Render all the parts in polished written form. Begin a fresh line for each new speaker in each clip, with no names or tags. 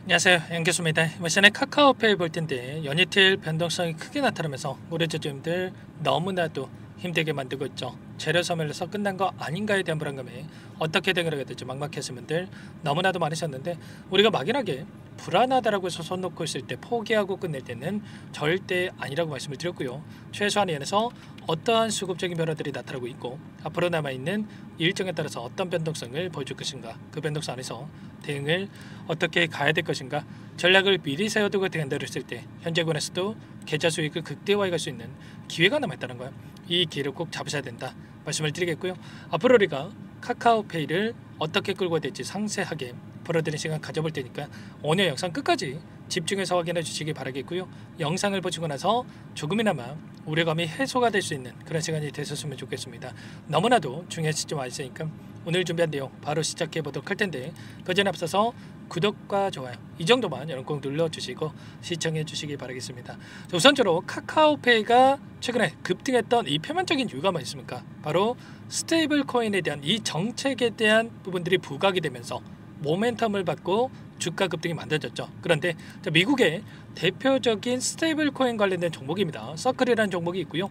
안녕하세요, 양교수입니다. 이번 시간에 카카오페이 볼 텐데 연이틀 변동성이 크게 나타나면서 우리 주주님들 너무나도 힘들게 만들고 있죠. 재료 소멸에서 끝난 거 아닌가에 대한 불안감에 어떻게 대응을 될지 막막하신 분들 너무나도 많으셨는데, 우리가 막연하게 불안하다라고 해서 손 놓고 있을 때 포기하고 끝낼 때는 절대 아니라고 말씀을 드렸고요. 최소한 연에서 어떠한 수급적인 변화들이 나타나고 있고 앞으로 남아있는 일정에 따라서 어떤 변동성을 보여줄 것인가, 그 변동성 안에서 대응을 어떻게 가야 될 것인가, 전략을 미리 세워두고 대응을 했을 때 현재권에서도 계좌 수익을 극대화해 갈 수 있는 기회가 남아있다는 거예요. 이 기회를 꼭 잡으셔야 된다 말씀을 드리겠고요. 앞으로 우리가 카카오페이를 어떻게 끌고 될지 상세하게 풀어드리는 시간 가져볼 테니까 오늘 영상 끝까지 집중해서 확인해 주시기 바라겠고요. 영상을 보시고 나서 조금이나마 우려감이 해소가 될 수 있는 그런 시간이 되셨으면 좋겠습니다. 너무나도 중요한 시점 와 있으니까 오늘 준비한 내용 바로 시작해 보도록 할 텐데, 그 전에 앞서서 구독과 좋아요 이 정도만 여러분 꼭 눌러주시고 시청해 주시기 바라겠습니다. 우선적으로 카카오페이가 최근에 급등했던 이 표면적인 이유가 뭐 있습니까? 바로 스테이블 코인에 대한 이 정책에 대한 부분들이 부각이 되면서 모멘텀을 받고 주가 급등이 만들어졌죠. 그런데 미국의 대표적인 스테이블 코인 관련된 종목입니다. 서클이라는 종목이 있고요.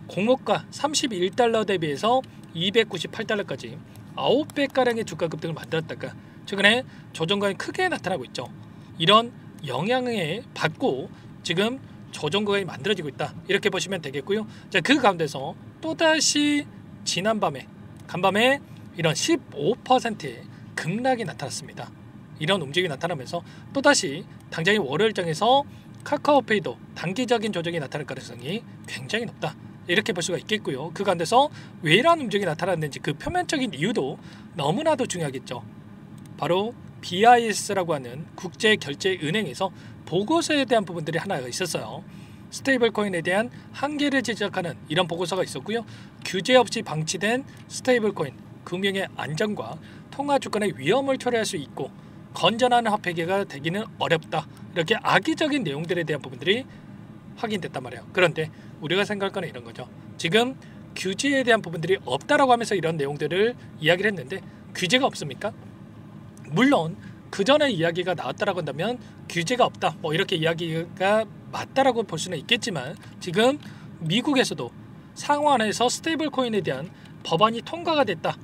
공모가 31달러 대비해서 298달러까지 9배가량의 주가 급등을 만들었다가 최근에 조정관이 크게 나타나고 있죠. 이런 영향에 받고 지금 조정관이 만들어지고 있다, 이렇게 보시면 되겠고요. 자, 그 가운데서 또다시 지난밤에 간밤에 이런 15%의 급락이 나타났습니다. 이런 움직임이 나타나면서 또다시 당장의 월요일장에서 카카오페이도 단기적인 조정이 나타날 가능성이 굉장히 높다, 이렇게 볼 수가 있겠고요. 그 가운데서 왜 이러한 움직임이 나타났는지 그 표면적인 이유도 너무나도 중요하겠죠. 바로 BIS라고 하는 국제결제은행에서 보고서에 대한 부분들이 하나가 있었어요. 스테이블 코인에 대한 한계를 지적하는 이런 보고서가 있었고요. 규제 없이 방치된 스테이블 코인 금융의 안정과 통화 주권의 위험을 초래할 수 있고 건전한 화폐계가 되기는 어렵다, 이렇게 악의적인 내용들에 대한 부분들이 확인됐단 말이에요. 그런데 우리가 생각할 거는 이런 거죠. 지금 규제에 대한 부분들이 없다라고 하면서 이런 내용들을 이야기를 했는데 규제가 없습니까? 물론 그 전에 이야기가 나왔다라고 한다면 규제가 없다, 뭐 이렇게 이야기가 맞다라고 볼 수는 있겠지만 지금 미국에서도 상원에서 스테이블 코인에 대한 법안이 통과가 됐다,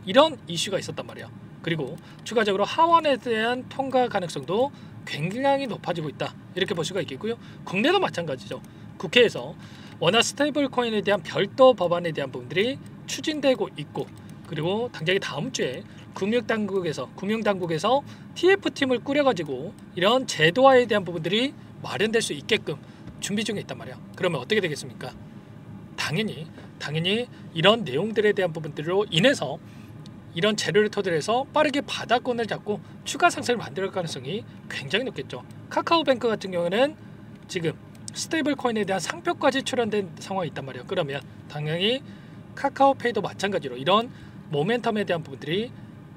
이런 이슈가 있었단 말이에요. 그리고 추가적으로 하원에 대한 통과 가능성도 굉장히 높아지고 있다, 이렇게 볼 수가 있겠고요. 국내도 마찬가지죠. 국회에서 워낙 스테이블 코인에 대한 별도 법안에 대한 부분들이 추진되고 있고, 그리고 당장에 다음 주에 금융당국에서 TF팀을 꾸려가지고 이런 제도화에 대한 부분들이 마련될 수 있게끔 준비 중에 있단 말이야. 그러면 어떻게 되겠습니까? 당연히 이런 내용들에 대한 부분들로 인해서 이런 재료를 토대로 해서 빠르게 바닥권을 잡고 추가 상승을 만들 가능성이 굉장히 높겠죠. 카카오뱅크 같은 경우는 지금 스테이블 코인에 대한 상표까지 출연된 상황이 있단 말이에요. 그러면 당연히 카카오페이도 마찬가지로 이런 모멘텀에 대한 부분들이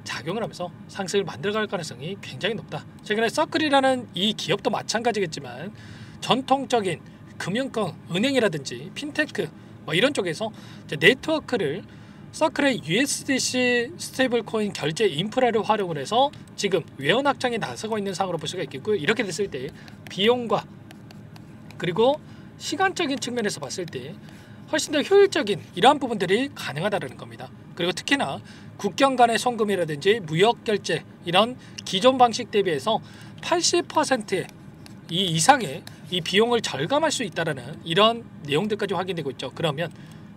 작용을 하면서 상승을 만들어갈 가능성이 굉장히 높다. 최근에 서클이라는 이 기업도 마찬가지겠지만 전통적인 금융권, 은행이라든지 핀테크 뭐 이런 쪽에서 네트워크를 서클의 USDC 스테이블 코인 결제 인프라를 활용을 해서 지금 외연 확장에 나서고 있는 상황으로 볼 수가 있겠고요. 이렇게 됐을 때 비용과 그리고 시간적인 측면에서 봤을 때 훨씬 더 효율적인 이러한 부분들이 가능하다는 겁니다. 그리고 특히나 국경 간의 송금이라든지 무역 결제 이런 기존 방식 대비해서 80%의 이 이상의 이 비용을 절감할 수 있다라는 이런 내용들까지 확인되고 있죠. 그러면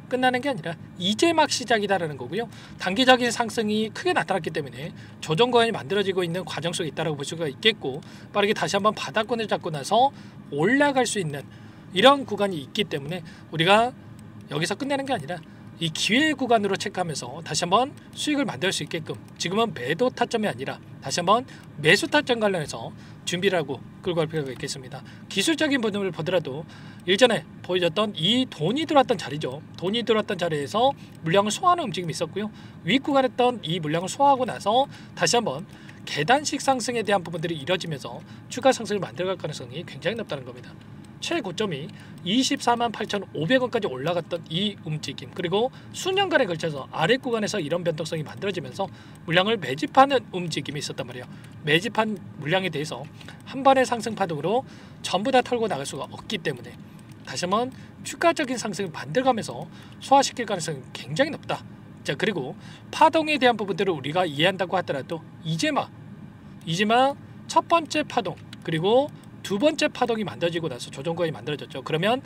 끝나는 게 아니라 이제 막 시작이다라는 거고요. 단기적인 상승이 크게 나타났기 때문에 조정권이 만들어지고 있는 과정 속에 있다라고 볼 수가 있겠고, 빠르게 다시 한번 바닥권을 잡고 나서 올라갈 수 있는 이런 구간이 있기 때문에 우리가 여기서 끝내는 게 아니라 이 기회 구간으로 체크하면서 다시 한번 수익을 만들 수 있게끔 지금은 매도 타점이 아니라 다시 한번 매수 타점 관련해서 준비를 하고 끌고 갈 필요가 있겠습니다. 기술적인 부분을 보더라도 일전에 보여줬던 이 돈이 들어왔던 자리죠. 돈이 들어왔던 자리에서 물량을 소화하는 움직임이 있었고요. 윗구간했던 이 물량을 소화하고 나서 다시 한번 계단식 상승에 대한 부분들이 이뤄지면서 추가 상승을 만들어갈 가능성이 굉장히 높다는 겁니다. 최고점이 24만 8,500원까지 올라갔던 이 움직임, 그리고 수년간에 걸쳐서 아래 구간에서 이런 변동성이 만들어지면서 물량을 매집하는 움직임이 있었단 말이에요. 매집한 물량에 대해서 한 번의 상승 파동으로 전부 다 털고 나갈 수가 없기 때문에 다시 한번 추가적인 상승을 만들어가면서 소화시킬 가능성이 굉장히 높다. 자, 그리고 파동에 대한 부분들을 우리가 이해한다고 하더라도 이제마 첫 번째 파동, 그리고 두 번째 파동이 만들어지고 나서 조정거이 만들어졌죠. 그러면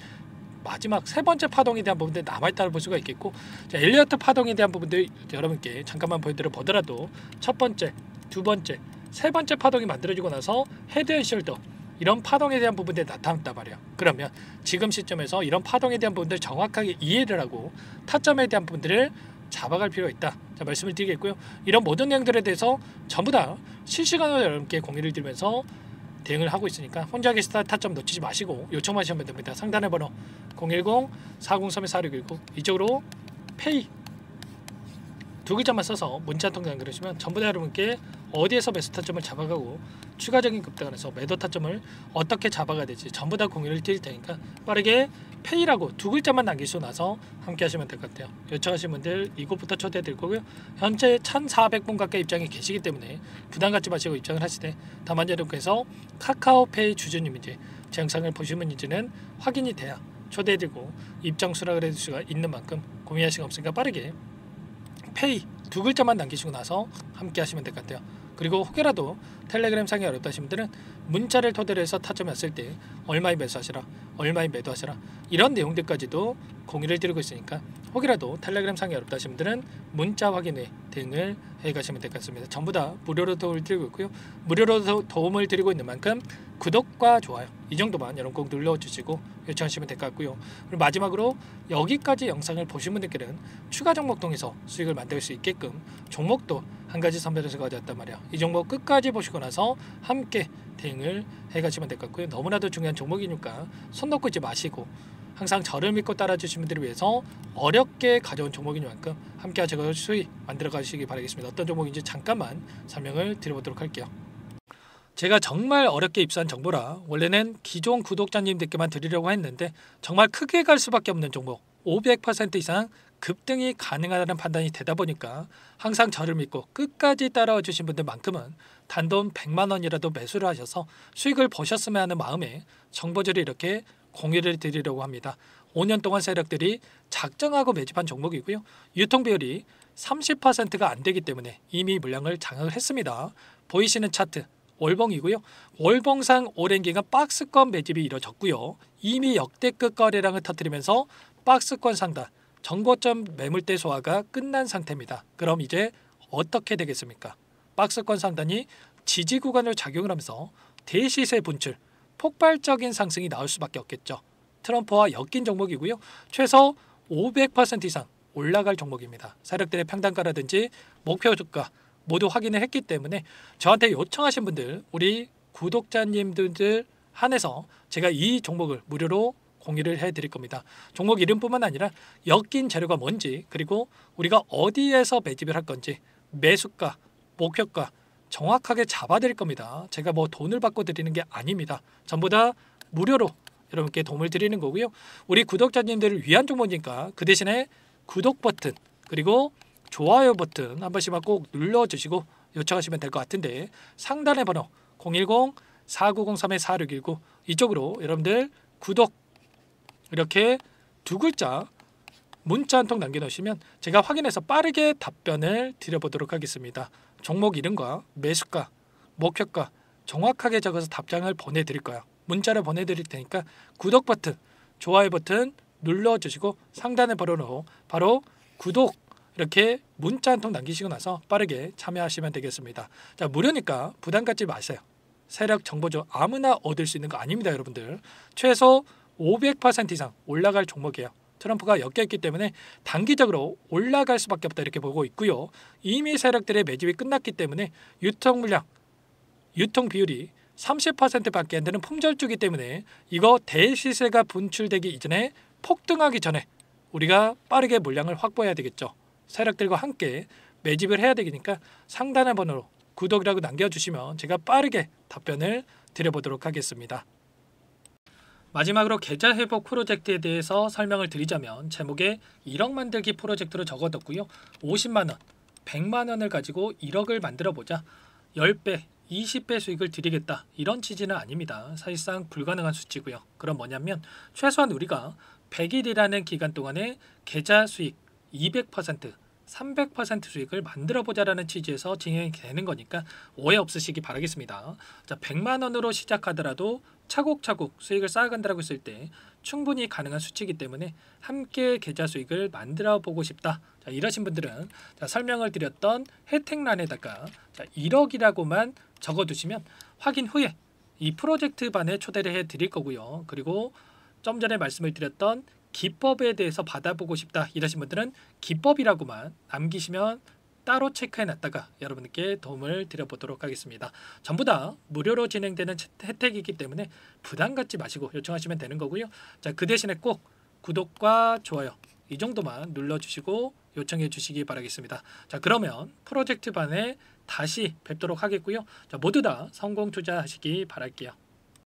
마지막 세 번째 파동에 대한 부분들 남아있다고 볼 수가 있겠고, 자, 엘리어트 파동에 대한 부분들 여러분께 잠깐만 보여드려 보더라도 첫 번째, 두 번째, 세 번째 파동이 만들어지고 나서 헤드 앤 숄더 이런 파동에 대한 부분들이 나타났단 말이에요. 그러면 지금 시점에서 이런 파동에 대한 부분들을 정확하게 이해를 하고 타점에 대한 부분들을 잡아갈 필요가 있다. 자, 말씀을 드리겠고요. 이런 모든 내용들에 대해서 전부 다 실시간으로 여러분께 공유를 드리면서 대응을 하고 있으니까 혼자 계시다 타점 놓치지 마시고 요청만 하시면 됩니다. 상단의 번호 010-403-4619 이쪽으로 페이 두 글자만 써서 문자 한 통 남겨주시면 전부 다 여러분께 어디에서 매수 타점을 잡아가고 추가적인 급등안에서 매도 타점을 어떻게 잡아가야 될지 전부 다 공유를 드릴 테니까 빠르게 페이라고 두 글자만 남기시고 나서 함께 하시면 될 것 같아요. 요청하신 분들 이곳부터 초대해 드릴 거고요. 현재 1,400분 가까이 입장이 계시기 때문에 부담 갖지 마시고 입장을 하시되, 다만 여러분께서 카카오페이 주주님인지 제 영상을 보시는지는 확인이 돼야 초대해 드리고 입장 수락을 해줄 수가 있는 만큼 고민할 시간 없으니까 빠르게 페이 두 글자만 남기시고 나서 함께 하시면 될 것 같아요. 그리고 혹여라도 텔레그램 상이 어렵다 하신 분들은 문자를 토대로 해서 타점이 왔을 때 얼마에 매수하시라, 얼마에 매도하시라 이런 내용들까지도 공유를 드리고 있으니까 혹이라도 텔레그램 상이 어렵다 하신 분들은 문자 확인에 대응을 해가시면 될 것 같습니다. 전부 다 무료로 도움을 드리고 있고요. 무료로 도움을 드리고 있는 만큼 구독과 좋아요 이 정도만 여러분 꼭 눌러주시고 요청하시면 될 것 같고요. 그리고 마지막으로 여기까지 영상을 보신 분들께는 추가 종목 통해서 수익을 만들 수 있게끔 종목도 한 가지 선별해서 가져왔단 말이야. 이 종목 끝까지 보시고 나서 함께 대응을 해가시면 될 것 같고요. 너무나도 중요한 종목이니까 손 놓고 있지 마시고 항상 저를 믿고 따라주신 분들을 위해서 어렵게 가져온 종목인 만큼 함께 하셔서 수익 만들어 가시기 바라겠습니다. 어떤 종목인지 잠깐만 설명을 드려보도록 할게요. 제가 정말 어렵게 입수한 정보라 원래는 기존 구독자님들께만 드리려고 했는데 정말 크게 갈 수밖에 없는 종목 500% 이상 급등이 가능하다는 판단이 되다 보니까 항상 저를 믿고 끝까지 따라와 주신 분들만큼은 단돈 100만 원이라도 매수를 하셔서 수익을 보셨으면 하는 마음에 정보들을 이렇게 공유를 드리려고 합니다. 5년 동안 세력들이 작정하고 매집한 종목이고요. 유통비율이 30%가 안 되기 때문에 이미 물량을 장악을 했습니다. 보이시는 차트 월봉이고요. 월봉상 오랜 기간 박스권 매집이 이뤄졌고요. 이미 역대급 거래량을 터뜨리면서 박스권 상단 정고점 매물대 소화가 끝난 상태입니다. 그럼 이제 어떻게 되겠습니까? 박스권 상단이 지지 구간을 작용을 하면서 대시세 분출, 폭발적인 상승이 나올 수밖에 없겠죠. 트럼프와 엮인 종목이고요. 최소 500% 이상 올라갈 종목입니다. 세력들의 평단가라든지 목표 주가 모두 확인을 했기 때문에 저한테 요청하신 분들, 우리 구독자님들 한해서 제가 이 종목을 무료로 공유를 해드릴 겁니다. 종목 이름뿐만 아니라 엮인 재료가 뭔지, 그리고 우리가 어디에서 매집을 할 건지, 매수가, 목표가 정확하게 잡아드릴 겁니다. 제가 뭐 돈을 받고 드리는 게 아닙니다. 전부 다 무료로 여러분께 도움을 드리는 거고요. 우리 구독자님들을 위한 종목이니까 그 대신에 구독 버튼 그리고 좋아요 버튼 한 번씩만 꼭 눌러주시고 요청하시면 될 것 같은데, 상단의 번호 010-4903-4619 이쪽으로 여러분들 구독 이렇게 두 글자 문자 한 통 남겨놓으시면 제가 확인해서 빠르게 답변을 드려보도록 하겠습니다. 종목 이름과 매수가, 목표가 정확하게 적어서 답장을 보내드릴 거예요. 문자를 보내드릴 테니까 구독 버튼, 좋아요 버튼 눌러주시고 상단의 번호로 바로 구독 이렇게 문자 한 통 남기시고 나서 빠르게 참여하시면 되겠습니다. 자, 무료니까 부담 갖지 마세요. 세력 정보죠. 아무나 얻을 수 있는 거 아닙니다, 여러분들. 최소 500% 이상 올라갈 종목이에요. 트럼프가 엮여있기 때문에 단기적으로 올라갈 수밖에 없다 이렇게 보고 있고요. 이미 세력들의 매집이 끝났기 때문에 유통 물량, 유통 비율이 30%밖에 안 되는 품절주기 때문에 이거 대시세가 분출되기 이전에 폭등하기 전에 우리가 빠르게 물량을 확보해야 되겠죠. 세력들과 함께 매집을 해야 되니까 상단의 번호로 구독이라고 남겨주시면 제가 빠르게 답변을 드려보도록 하겠습니다. 마지막으로 계좌 회복 프로젝트에 대해서 설명을 드리자면 제목에 1억 만들기 프로젝트로 적어뒀고요. 50만 원, 100만 원을 가지고 1억을 만들어 보자. 10배, 20배 수익을 드리겠다. 이런 취지는 아닙니다. 사실상 불가능한 수치고요. 그럼 뭐냐면 최소한 우리가 100일이라는 기간 동안에 계좌 수익 200%, 300% 수익을 만들어 보자라는 취지에서 진행이 되는 거니까 오해 없으시기 바라겠습니다. 자, 100만 원으로 시작하더라도 차곡차곡 수익을 쌓아간다고 했을 때 충분히 가능한 수치이기 때문에 함께 계좌 수익을 만들어 보고 싶다. 자, 이러신 분들은 자, 설명을 드렸던 혜택란에다가 자, 1억이라고만 적어두시면 확인 후에 이 프로젝트 반에 초대를 해 드릴 거고요. 그리고 좀 전에 말씀을 드렸던 기법에 대해서 받아보고 싶다 이러신 분들은 기법이라고만 남기시면 따로 체크해 놨다가 여러분께 도움을 드려보도록 하겠습니다. 전부 다 무료로 진행되는 혜택이기 때문에 부담 갖지 마시고 요청하시면 되는 거고요. 자, 그 대신에 꼭 구독과 좋아요 이 정도만 눌러주시고 요청해 주시기 바라겠습니다. 자, 그러면 프로젝트 반에 다시 뵙도록 하겠고요. 자, 모두 다 성공 투자하시기 바랄게요.